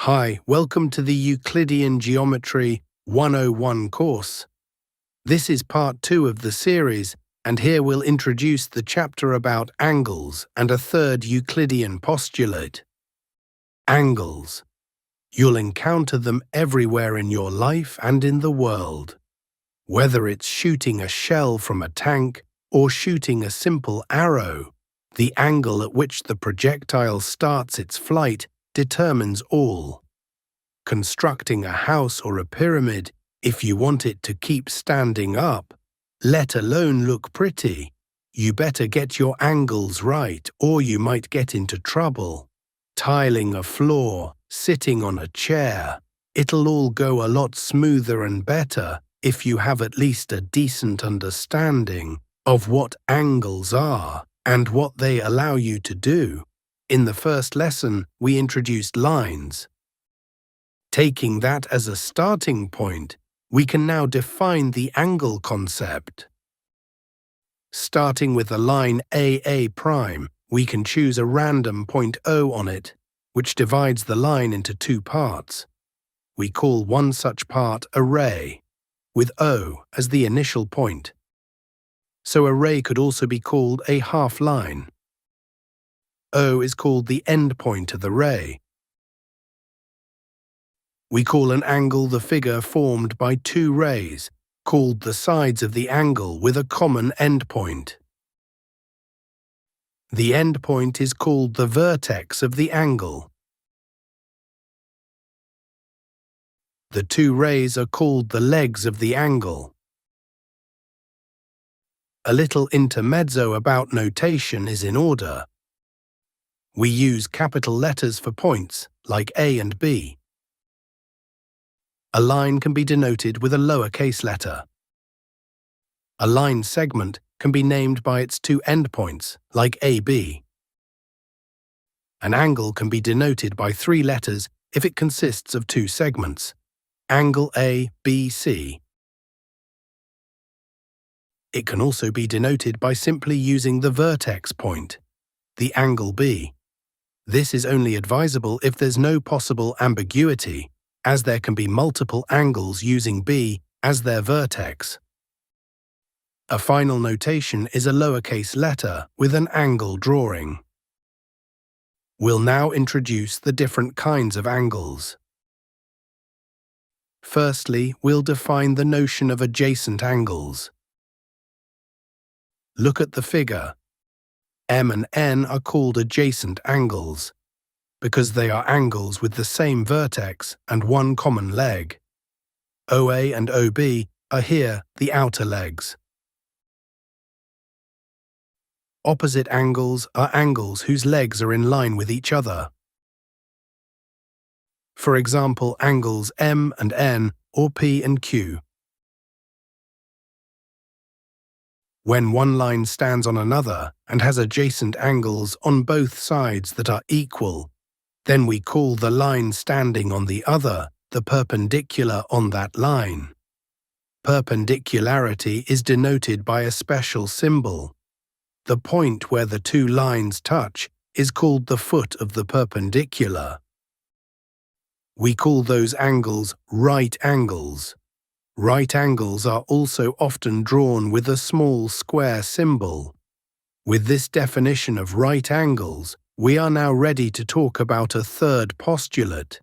Hi, welcome to the Euclidean Geometry 101 course. This is part 2 of the series, and here we'll introduce the chapter about angles and a third Euclidean postulate. Angles. You'll encounter them everywhere in your life and in the world. Whether it's shooting a shell from a tank or shooting a simple arrow, the angle at which the projectile starts its flight determines all. Constructing a house or a pyramid, if you want it to keep standing up, let alone look pretty, you better get your angles right or you might get into trouble. Tiling a floor, sitting on a chair, it'll all go a lot smoother and better if you have at least a decent understanding of what angles are and what they allow you to do. In the first lesson, we introduced lines. Taking that as a starting point, we can now define the angle concept. Starting with the line AA', we can choose a random point O on it, which divides the line into two parts. We call one such part a ray, with O as the initial point. So a ray could also be called a half line. O is called the end point of the ray. We call an angle the figure formed by two rays, called the sides of the angle with a common endpoint. The endpoint is called the vertex of the angle. The two rays are called the legs of the angle. A little intermezzo about notation is in order. We use capital letters for points, like A and B. A line can be denoted with a lowercase letter. A line segment can be named by its two endpoints, like AB. An angle can be denoted by three letters if it consists of two segments, angle A, B, C. It can also be denoted by simply using the vertex point, the angle B. This is only advisable if there's no possible ambiguity, as there can be multiple angles using B as their vertex. A final notation is a lowercase letter with an angle drawing. We'll now introduce the different kinds of angles. Firstly, we'll define the notion of adjacent angles. Look at the figure. M and N are called adjacent angles, because they are angles with the same vertex and one common leg. OA and OB are here the outer legs. Opposite angles are angles whose legs are in line with each other. For example, angles M and N or P and Q. When one line stands on another and has adjacent angles on both sides that are equal, then we call the line standing on the other the perpendicular on that line. Perpendicularity is denoted by a special symbol. The point where the two lines touch is called the foot of the perpendicular. We call those angles right angles. Right angles are also often drawn with a small square symbol. With this definition of right angles, we are now ready to talk about a third postulate,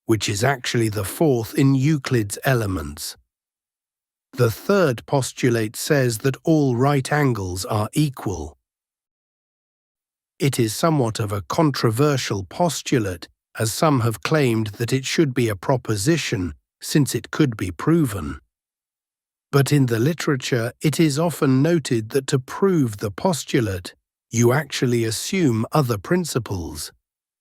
which is actually the fourth in Euclid's Elements. The third postulate says that all right angles are equal. It is somewhat of a controversial postulate, as some have claimed that it should be a proposition since it could be proven. But in the literature, it is often noted that to prove the postulate, you actually assume other principles.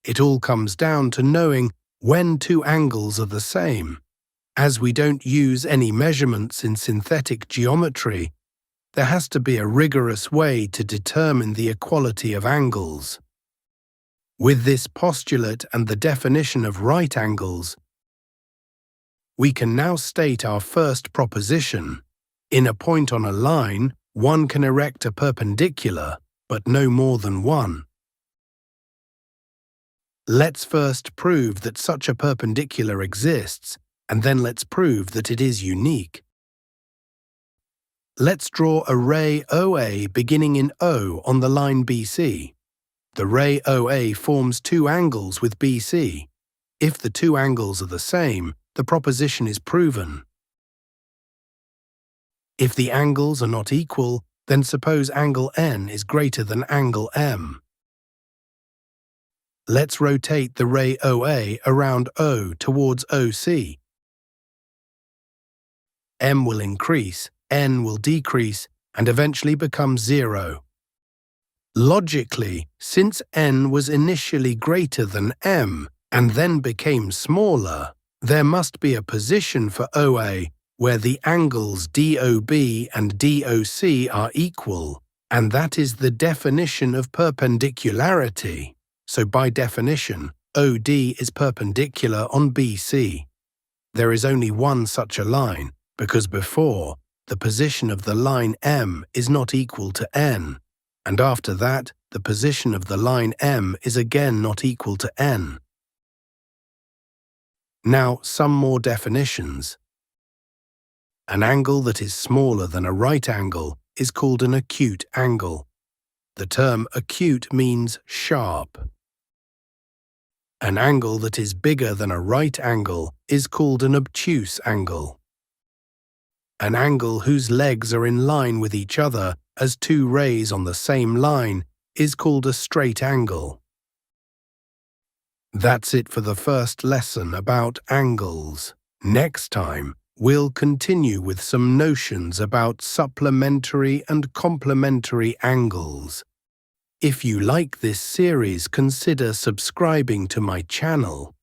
It all comes down to knowing when two angles are the same. As we don't use any measurements in synthetic geometry, there has to be a rigorous way to determine the equality of angles. With this postulate and the definition of right angles, we can now state our first proposition. In a point on a line, one can erect a perpendicular, but no more than one. Let's first prove that such a perpendicular exists, and then let's prove that it is unique. Let's draw a ray OA beginning in O on the line BC. The ray OA forms two angles with BC. If the two angles are the same, the proposition is proven. If the angles are not equal, then suppose angle N is greater than angle M. Let's rotate the ray OA around O towards OC. M will increase, N will decrease, and eventually become 0. Logically, since N was initially greater than M and then became smaller, there must be a position for OA where the angles DOB and DOC are equal, and that is the definition of perpendicularity. So by definition, OD is perpendicular on BC. There is only one such a line, because before, the position of the line M is not equal to N, and after that, the position of the line M is again not equal to N. Now, some more definitions. An angle that is smaller than a right angle is called an acute angle. The term acute means sharp. An angle that is bigger than a right angle is called an obtuse angle. An angle whose legs are in line with each other as two rays on the same line is called a straight angle. That's it for the first lesson about angles. Next time, we'll continue with some notions about supplementary and complementary angles. If you like this series, consider subscribing to my channel.